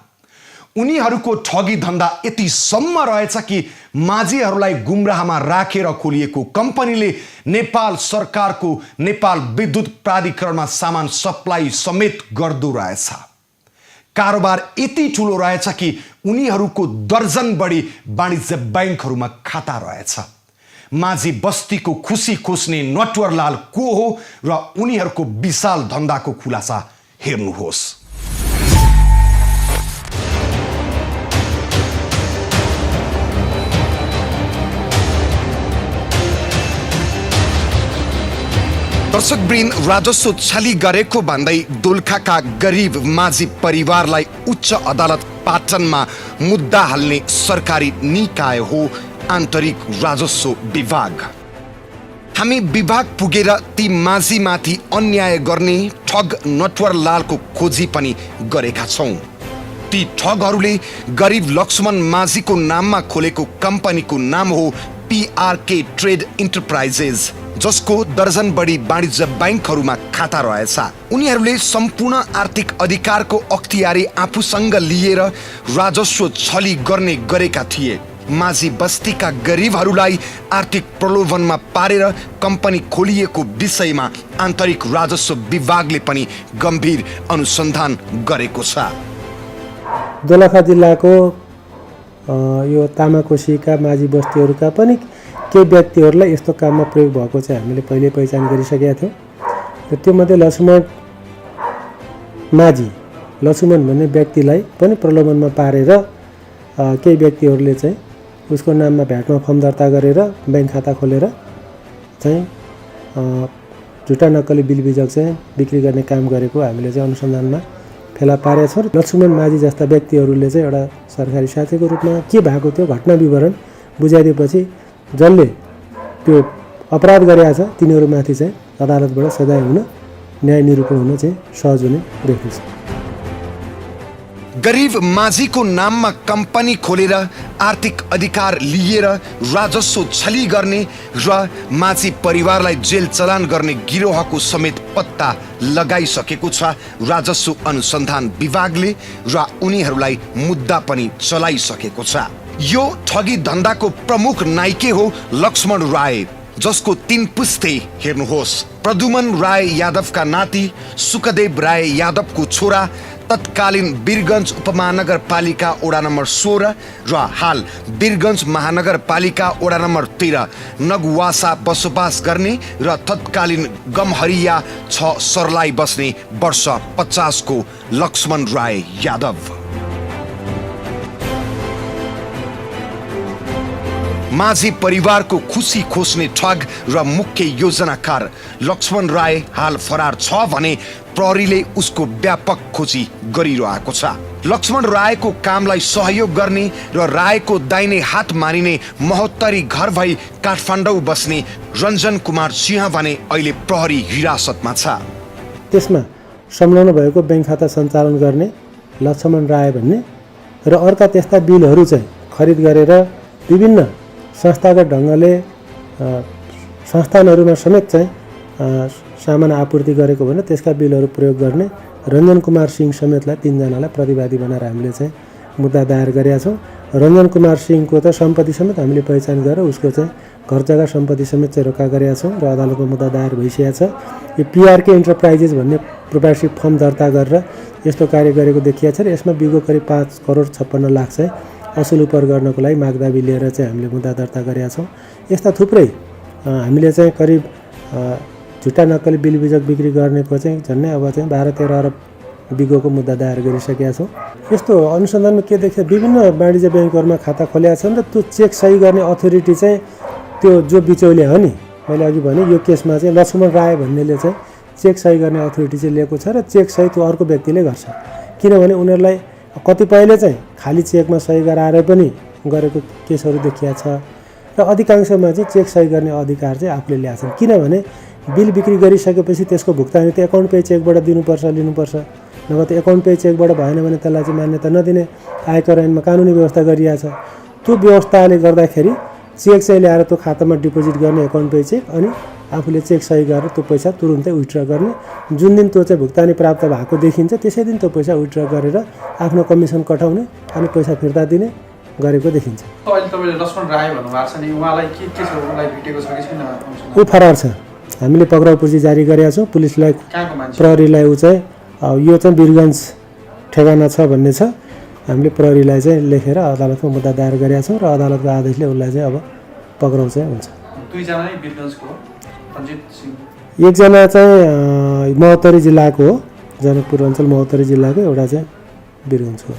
उनीहरूको ठगी धन्दा यतिसम्म रहेछ कि माझीहरूलाई गुमराहमा राखेर खोलिएको कम्पनीले नेपाल सरकारको नेपाल विद्युत प्राधिकरणमा सामान सप्लाई समेत गर्दो रहेछ। कारोबार यति ठुलो रहेछ कि उनीहरूको दर्जन बढी वाणिज्य बैंकहरूमा खाता रहेछ। माझी बस्तीको खुसी खोज्ने नटवरलाल को हो र उनीहरूको विशाल धन्दाको खुलासा हेर्नुहोस्। दर्शकवृन्द, राजस्व छली गरेको भन्दै दोलखाका गरिब माझी परिवारलाई उच्च अदालत पाटनमा मुद्दा हाल्ने सरकारी निकाय हो आन्तरिक राजस्व विभाग। हामी विभाग पुगेर ती माझीमाथि अन्याय गर्ने ठग नटवरलालको खोजी पनि गरेका छौं। ती ठगहरूले गरिब लक्ष्मण माझीको नाममा खोलेको कम्पनीको नाम हो PRK ट्रेड इन्टरप्राइजेज, जसको दर्जन बढी वाणिज्य बैंकहरूमा खाता रहेछ। उनीहरूले सम्पूर्ण आर्थिक अधिकारको अख्तियारी आफूसँग लिएर राजस्व छली गर्ने गरेका थिए। माझी बस्तीका गरिबहरूलाई आर्थिक प्रलोभनमा पारेर कम्पनी खोलिएको विषयमा आन्तरिक राजस्व विभागले पनि गम्भीर अनुसन्धान गरेको छ। दोलखा जिल्लाको यो तामाकोसीका माझी बस्तीहरूका पनि केही व्यक्तिहरूलाई यस्तो काममा प्रयोग भएको चाहिँ हामीले पहिले पहिचान गरिसकेका थियौँ। र त्योमध्ये लक्ष्मण भन्ने व्यक्तिलाई पनि प्रलोभनमा पारेर केही व्यक्तिहरूले चाहिँ उसको नाममा भ्याटमा फर्म दर्ता गरेर बैंक खाता खोलेर चाहिँ झुटा नक्कली बिल बिजक चाहिँ बिक्री गर्ने काम गरेको हामीले चाहिँ अनुसन्धानमा फेला पारेका छौँ। लक्ष्मण माझी जस्ता व्यक्तिहरूले चाहिँ एउटा सरकारी साथीको रूपमा के भएको त्यो घटना विवरण बुझाइदिएपछि जसले त्यो अपराध गरेका छ तिनीहरूमाथि चाहिँ अदालतबाट सजाय हुन, न्याय निरूपण हुन चाहिँ सहज हुने देखिन्छ। गरिब माझीको नाममा कम्पनी खोलेर आर्थिक अधिकार लिएर राजस्व छली गर्ने र माझी परिवारलाई जेल चलान गर्ने गिरोहको समेत पत्ता लगाइसकेको छ राजस्व अनुसन्धान विभागले र उनीहरूलाई मुद्दा पनि चलाइसकेको छ। यो ठगी धन्दाको प्रमुख नायके हो लक्ष्मण राय, जसको 3 पुस्ते हेर्नुहोस्। प्रदुमन राय यादवका नाति, सुखदेव राय यादवको छोरा, तत्कालीन वीरगञ्ज उपमहानगरपालिका वडा नम्बर 16 र हाल वीरगञ्ज महानगरपालिका वडा नम्बर 13 नगुवासा बसोबास गर्ने र तत्कालीन गमहरिया 6 सर्लाई बस्ने वर्ष 50 को लक्ष्मण राय यादव। माझी परिवारको खुसी खोज्ने ठग र मुख्य योजनाकार लक्ष्मण राय हाल फरार छ भने प्रहरीले उसको व्यापक खोजी गरिरहेको छ। लक्ष्मण रायको कामलाई सहयोग गर्ने र रायको दाहिने हात मानिने महोत्तरी घर भई काठमाडौँ बस्ने रञ्जन कुमार सिंह भने अहिले प्रहरी हिरासतमा छ। त्यसमा संलग्न भएको बैंक खाता सञ्चालन गर्ने लक्ष्मण राय भन्ने र अर्का त्यस्ता बिलहरू चाहिँ खरिद गरेर विभिन्न संस्थागत ढङ्गले संस्थानहरूमा समेत चाहिँ सामान आपूर्ति गरेको भने त्यसका बिलहरू प्रयोग गर्ने रञ्जन कुमार सिंह समेतलाई 3 जनालाई प्रतिवादी बनाएर हामीले चाहिँ मुद्दा दायर गरेका छौँ। रञ्जन कुमार सिंहको त सम्पत्ति समेत हामीले पहिचान गरेर उसको चाहिँ घर जग्गा सम्पत्ति समेत चाहिँ रोका गरेका छौँ र अदालतमा मुद्दा दायर भइसकेको छ। यो PRK इन्टरप्राइजेस भन्ने प्रोप्राइटरसिप फर्म दर्ता गरेर यस्तो कार्य गरेको देखिएको छ र यसमा बिगो करिब 5 करोड 56 लाख चाहिँ असुल उपर गर्नको लागि मागदाबी लिएर चाहिँ हामीले मुद्दा दर्ता गरेका छौँ। यस्ता थुप्रै हामीले चाहिँ करिब झुट्टा नक्कली बिल बिजक बिक्री गर्नेको चाहिँ झन्डै अब चाहिँ 12-13 अरब बिगोको मुद्दा दायर गरिसकेका छौँ। यस्तो अनुसन्धानमा के देखियो, विभिन्न वाणिज्य ब्याङ्कहरूमा खाता खोलेका छन् र त्यो चेक सही गर्ने अथोरिटी चाहिँ त्यो जो बिचौलिया हो नि, मैले अघि भने यो केसमा चाहिँ लक्ष्मण राय भन्नेले चाहिँ चेक सही गर्ने अथोरिटी चाहिँ लिएको छ र चेक सही त्यो अर्को व्यक्तिले गर्छ। किनभने उनीहरूलाई कतिपयले चाहिँ खाली चेकमा सही गराएर पनि गरेको केसहरू देखिया छ र अधिकांशमा चाहिँ चेक सही गर्ने अधिकार चाहिँ आफूले ल्याएको छन्। किनभने बिल बिक्री गरिसकेपछि त्यसको भुक्तानी त एकाउन्ट पे चेकबाट दिनुपर्छ, लिनुपर्छ, नभए त एकाउन्ट पे चेकबाट भएन भने त्यसलाई चाहिँ मान्यता नदिने आयकर ऐनमा कानुनी व्यवस्था गरिएको छ। त्यो व्यवस्थाले गर्दाखेरि चेक चाहिँ ल्याएर त्यो खातामा डिपोजिट गर्ने एकाउन्ट पे चेक, अनि आफूले चेक सही गरेर त्यो पैसा तुरुन्तै विथड्र गर्ने, जुन दिन त्यो चाहिँ भुक्तानी प्राप्त भएको देखिन्छ त्यसै दिन त्यो पैसा विथड्र गरेर आफ्नो कमिसन कटाउने अनि पैसा फिर्ता दिने गरेको देखिन्छ। अहिले तपाईँले लक्ष्मण राय भन्नुभएको छ नि, उहाँलाई के छ, उहाँलाई भेटेको छ कि छैन? ऊ फरार छ। हामीले पक्राउ पुर्जी जारी गरेका छौँ। पुलिसलाई प्रहरीलाई ऊ चाहिँ यो चाहिँ वीरगञ्ज ठेगाना छ भन्ने छ। हामीले प्रहरीलाई चाहिँ लेखेर अदालतमा मुद्दा दायर गरेका छौँ र अदालतको आदेशले उसलाई चाहिँ अब पक्राउ चाहिँ हुन्छ। दुईजना नै वीरगञ्जको हो, रञ्जित सिंह एकजना चाहिँ महोत्तरी जिल्लाको हो, जनकपुर अञ्चल महोत्तरी जिल्लाको, एउटा चाहिँ वीरगञ्जको हो।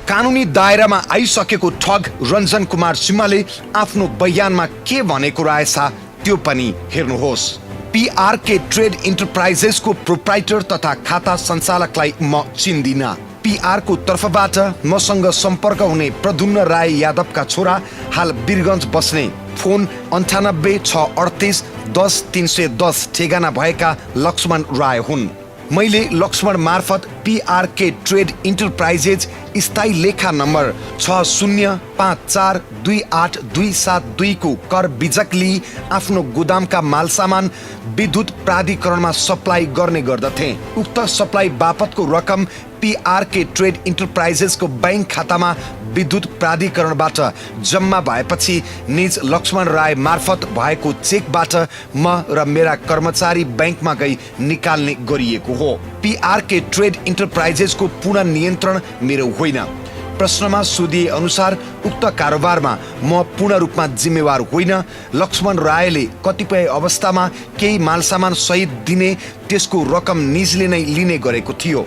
कानुनी दायरामा आइसकेको ठग रञ्जन कुमार सिंहले आफ्नो बयानमा के भनेको रहेछ त्यो पनि हेर्नुहोस्। PRK ट्रेड इन्टरप्राइजेसको प्रोप्राइटर तथा खाता सञ्चालकलाई म चिन्दिन। PR को तर्फबाट मसँग सम्पर्क हुने प्रद्युम्न राय यादवका छोरा हाल वीरगञ्ज बस्ने, फोन 98633810 ठेगाना भएका लक्ष्मण राय हुन्। मैले लक्ष्मण मार्फत PRK ट्रेड इन्टरप्राइजेज स्थायी लेखा नम्बर 6054282772 को कर बिजक लिई आफ्नो गोदामका मालसामान विद्युत प्राधिकरणमा सप्लाई गर्ने गर्दथे। उक्त सप्लाई बापतको रकम PRK ट्रेड इन्टरप्राइजेसको बैंक खातामा विद्युत प्राधिकरणबाट जम्मा भएपछि निज लक्ष्मण राय मार्फत भएको चेकबाट म र मेरा कर्मचारी बैंकमा गई निकाल्ने गरिएको हो। PRK ट्रेड इन्टरप्राइजेसको पूर्ण नियन्त्रण मेरो होइन। प्रश्नमा सोधिए अनुसार उक्त कारोबारमा म पूर्ण रूपमा जिम्मेवार होइन। लक्ष्मण रायले कतिपय अवस्थामा केही मालसामान सहित दिने, त्यसको रकम निजले नै लिने गरेको थियो।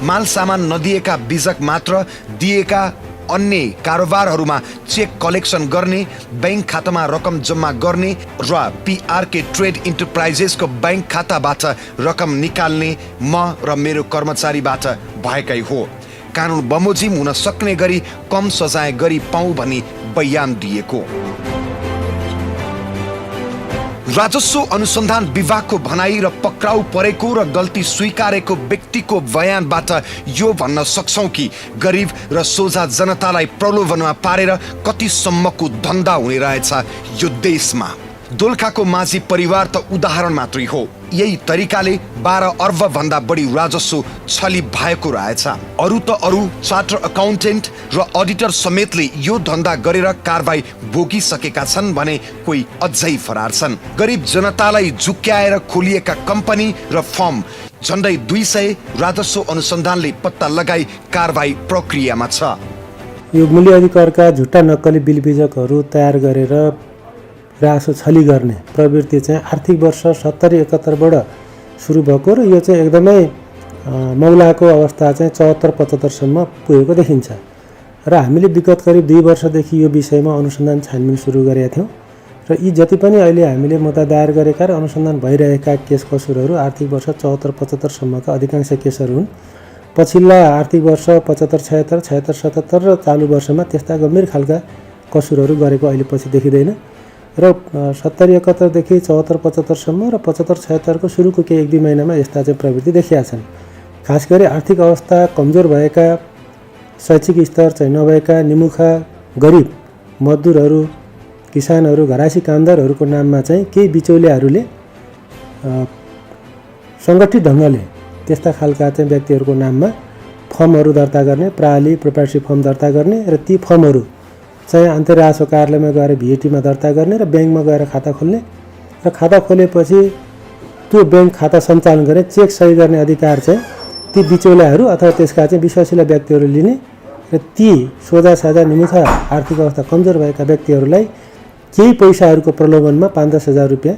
मालसामान नदिएका बिजक मात्र दिएका अन्य कारोबारहरूमा चेक कलेक्सन गर्ने, बैंक खातामा रकम जम्मा गर्ने र PRK ट्रेड इन्टरप्राइजेसको बैंक खाताबाट रकम निकाल्ने म र मेरो कर्मचारीबाट भएकै हो। कानुन बमोजिम हुन सक्ने गरी कम सजाय गरी पाऊ भनी बयान दिएको। राजस्व अनुसन्धान विभागको भनाई र पक्राउ परेको र गल्ती स्वीकारेको व्यक्तिको बयानबाट यो भन्न सक्छौं कि गरिब र सोझा जनतालाई प्रलोभनमा पारेर कतिसम्मको धन्दा हुने रहेछ यो देशमा। दोलखाको माझी परिवार त उदाहरण मात्रै हो। यही तरिकाले 12 अर्ब भन्दा बढी राजस्व छली भएको रहेछ। अरु त अरु चार्टर अकाउन्टेन्ट र अडिटर समेतले यो धन्दा गरेर कारबाही भोगिसकेका छन् भने कोही अझै फरार छन्। गरिब जनतालाई झुक्क्याएर खोलिएका कम्पनी र फर्म झन्डै 200 राजस्व अनुसन्धानले पत्ता लगाई कारबाही प्रक्रियामा छ। यो मूल्य अधिकारका झुट्टा नक्कली बिल बिजकहरू तयार गरेर राजस्व छली गर्ने प्रवृत्ति चाहिँ आर्थिक वर्ष 70-71बाट सुरु भएको र यो चाहिँ एकदमै मौलाको अवस्था चाहिँ 74-75 सम्म पुगेको देखिन्छ। र हामीले विगत करिब 2 वर्षदेखि यो विषयमा अनुसन्धान छानबिन सुरु गरेका थियौँ र यी जति पनि अहिले हामीले मुद्दा दायर गरेका र अनुसन्धान भइरहेका केस कसुरहरू आर्थिक वर्ष 74-75 सम्मका अधिकांश केसहरू हुन्। पछिल्ला आर्थिक वर्ष 75-76, 76-77 र चालु वर्षमा त्यस्ता गम्भीर खालका कसुरहरू गरेको अहिले पछि देखिँदैन र 70-71 देखि 74-75 सम्म र 75-76 को सुरुको केही 1-2 महिनामा यस्ता चाहिँ प्रवृत्ति देखिएका छन्। खास गरी आर्थिक अवस्था कमजोर भएका, शैक्षिक स्तर चाहिँ नभएका, निमुखा, गरिब, मजदुरहरू, किसानहरू घरायसी कामदारहरूको नाममा चाहिँ केही बिचौलियाहरूले सङ्गठित ढङ्गले त्यस्ता खालका चाहिँ व्यक्तिहरूको नाममा फर्महरू दर्ता गर्ने, प्रणाली प्रोप्राइटरी फर्म दर्ता गर्ने र ती फर्महरू चाहिँ अन्तर्राष्ट्रिय राजस्व कार्यालयमा गएर VAT-मा दर्ता गर्ने र ब्याङ्कमा गएर खाता खोल्ने र खाता खोलेपछि त्यो ब्याङ्क खाता सञ्चालन गर्ने, चेक सही गर्ने अधिकार चाहिँ ती बिचौलियाहरू अथवा त्यसका चाहिँ विश्वासिला व्यक्तिहरू लिने र ती सोझा साझा निमुखा आर्थिक अवस्था कमजोर भएका व्यक्तिहरूलाई केही पैसाहरूको प्रलोभनमा 5-10 हजार रुपियाँ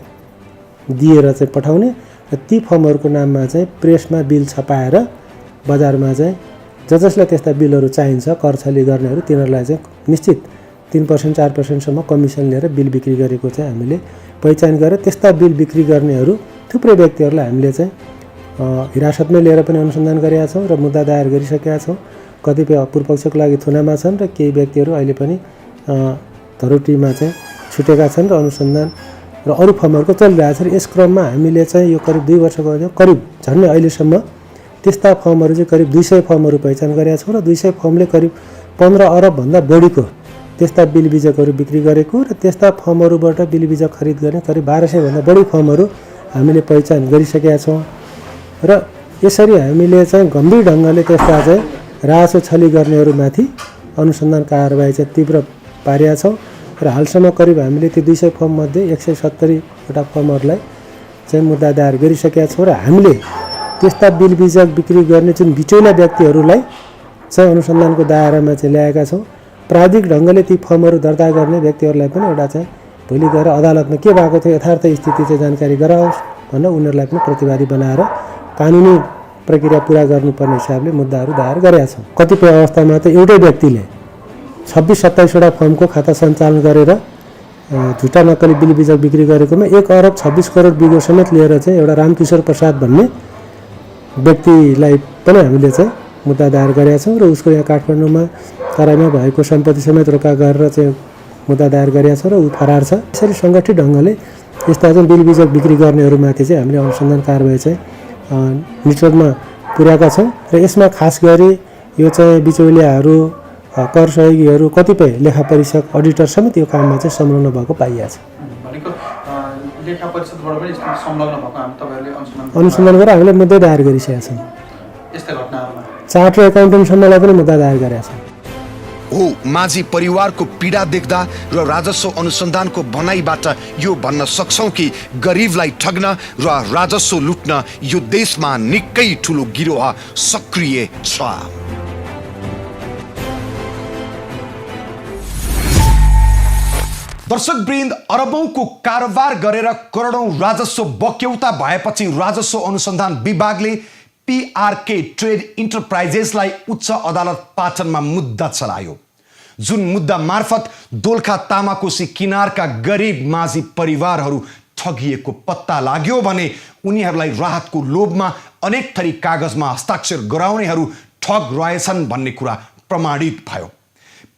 दिएर चाहिँ पठाउने र ती फर्महरूको नाममा चाहिँ प्रेसमा बिल छपाएर बजारमा चाहिँ जसलाई त्यस्ता बिलहरू चाहिन्छ करछली गर्नेहरू तिनीहरूलाई चाहिँ निश्चित 3% 4%सम्म कमिसन लिएर बिल बिक्री गरेको चाहिँ हामीले पहिचान गरेर त्यस्ता बिल बिक्री गर्नेहरू थुप्रै व्यक्तिहरूलाई हामीले चाहिँ हिरासतमै लिएर पनि अनुसन्धान गरेका छौँ र मुद्दा दायर गरिसकेका छौँ। कतिपय पूर्वपक्षको लागि थुनामा छन् र केही व्यक्तिहरू अहिले पनि धरोटीमा चाहिँ छुटेका छन् र अनुसन्धान र अरू फर्महरूको चलिरहेको छ। र यस क्रममा हामीले चाहिँ यो करिब 2 वर्षको करिब झन्डै अहिलेसम्म त्यस्ता फर्महरू चाहिँ करिब 200 फर्महरू पहिचान गरेका छौँ र 200 फर्मले करिब 15 अरबभन्दा बढीको त्यस्ता बिल बिजकहरू बिक्री गरेको र त्यस्ता फर्महरूबाट बिल बिजक खरिद गर्ने करिब 1200 भन्दा बढी फर्महरू हामीले पहिचान गरिसकेका छौँ। र यसरी हामीले चाहिँ गम्भीर ढङ्गले त्यस्ता चाहिँ राजस्व छली गर्नेहरूमाथि अनुसन्धान कारबाही चाहिँ तीव्र पारेका छौँ र हालसम्म करिब हामीले ती 200 फर्ममध्ये 170 वटा फर्महरूलाई चाहिँ मुद्दा दायर गरिसकेका छौँ र हामीले त्यस्ता बिल बिजक बिक्री गर्ने जुन बिचौलिया व्यक्तिहरूलाई चाहिँ अनुसन्धानको दायरामा चाहिँ ल्याएका छौँ। प्राविधिक ढङ्गले ती फर्महरू दर्ता गर्ने व्यक्तिहरूलाई पनि एउटा चाहिँ भोलि गएर अदालतमा के भएको थियो यथार्थ स्थिति चाहिँ जानकारी गराओस् भनेर उनीहरूलाई पनि प्रतिवादी बनाएर कानुनी प्रक्रिया पुरा गर्नुपर्ने हिसाबले मुद्दाहरू दायर गरेका छौँ। कतिपय अवस्थामा त एउटै व्यक्तिले 26-27 वटा फर्मको खाता सञ्चालन गरेर झुटा नक्कली बिल बिजक बिक्री गरेकोमा 1 अरब 26 करोड बिगो समेत लिएर चाहिँ एउटा रामकिशोर प्रसाद भन्ने व्यक्तिलाई पनि हामीले चाहिँ मुद्दा दायर गरेका छौँ र उसको यहाँ काठमाडौँमा तराईमा भएको सम्पत्ति समेत रोका गरेर चाहिँ मुद्दा दायर गरेका छौँ र ऊ फरार छ। यसरी सङ्गठित ढङ्गले यस्ता चाहिँ बिल बिजक बिक्री गर्नेहरूमाथि चाहिँ हामीले अनुसन्धान कारबाही चाहिँ निचोडमा पुर्याएका छौँ र यसमा खास गरी यो चाहिँ बिचौलियाहरू कर सहयोगीहरू कतिपय लेखा परीक्षक अडिटर समेत यो काममा चाहिँ संलग्न भएको पाइएको छ। लेखा परिषदबाट पनि संलग्न भएको तपाईहरुले अनुसन्धान गरेर हामीले मुद्दा दायर गरिसकेका छौँ। यस्ता घटनाहरूमा चार्टर एकाउन्टेन्टसम्मलाई पनि मुद्दा दायर गरेका छौँ। हो माझी परिवारको पीडा देख्दा र राजस्व अनुसन्धानको भनाइबाट यो भन्न सक्छौँ कि गरिबलाई ठग्न र राजस्व लुट्न यो देशमा निकै ठुलो गिरोह सक्रिय छ। दर्शकवृन्द, अरबौंको कारोबार गरेर करोडौं राजस्व बक्यौता भएपछि राजस्व अनुसन्धान विभागले PRK ट्रेड इन्टरप्राइजेसलाई उच्च अदालत पाटनमा मुद्दा चलायो। जुन मुद्दा मार्फत दोलखा तामाकोसी किनारका गरिब माझी परिवारहरू ठगिएको पत्ता लाग्यो भने उनीहरूलाई राहतको लोभमा अनेक थरी कागजमा हस्ताक्षर गराउनेहरू ठग रहेछन् भन्ने कुरा प्रमाणित भयो।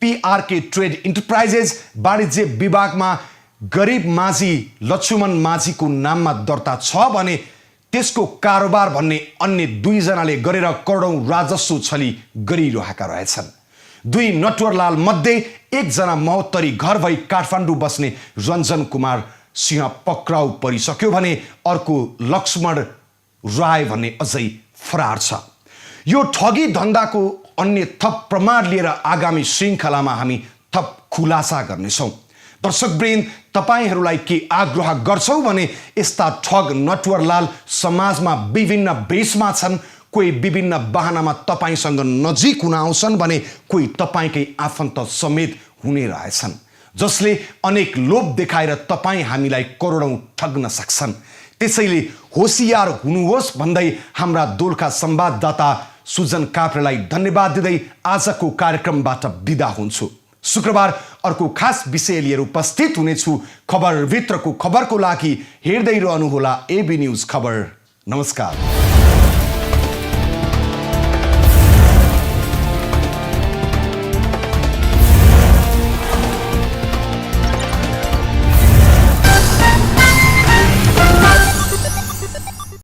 PRK ट्रेड इन्टरप्राइजेस वाणिज्य विभागमा गरिब माझी लक्ष्मण माझीको नाममा दर्ता छ भने त्यसको कारोबार भन्ने अन्य 2 जनाले गरेर करोडौं राजस्व छली गरिरहेका रहेछन्। 2 नटवरलाल मध्ये 1 जना महोत्तरी घर भई काठमाडौँ बस्ने रञ्जन कुमार सिंह पक्राउ परिसक्यो भने अर्को लक्ष्मण राय भन्ने अझै फरार छ। यो ठगी धन्दाको अन्य थप प्रमाण लिएर आगामी श्रृङ्खलामा हामी थप खुलासा गर्नेछौँ। दर्शकवृन्द, तपाईहरूलाई के आग्रह गर्छौँ भने यस्ता ठग नटवरलाल समाजमा विभिन्न भेषमा छन्। कोही विभिन्न बहानामा तपाईसँग नजिक हुन आउँछन् भने कोही तपाईँकै आफन्त समेत हुने रहेछन्, जसले अनेक लोभ देखाएर तपाईँ हामीलाई करोडौं ठग्न सक्छन्। त्यसैले होसियार हुनुहोस् भन्दै हाम्रा दोलखा संवाददाता सुजन काफ्रेलाई धन्यवाद दिँदै आजको कार्यक्रमबाट बिदा हुन्छु। शुक्रबार अर्को खास विषय लिएर उपस्थित हुनेछु। खबरभित्रको खबरको लागि हेर्दै रहनुहोला AB न्यूज खबर। नमस्कार।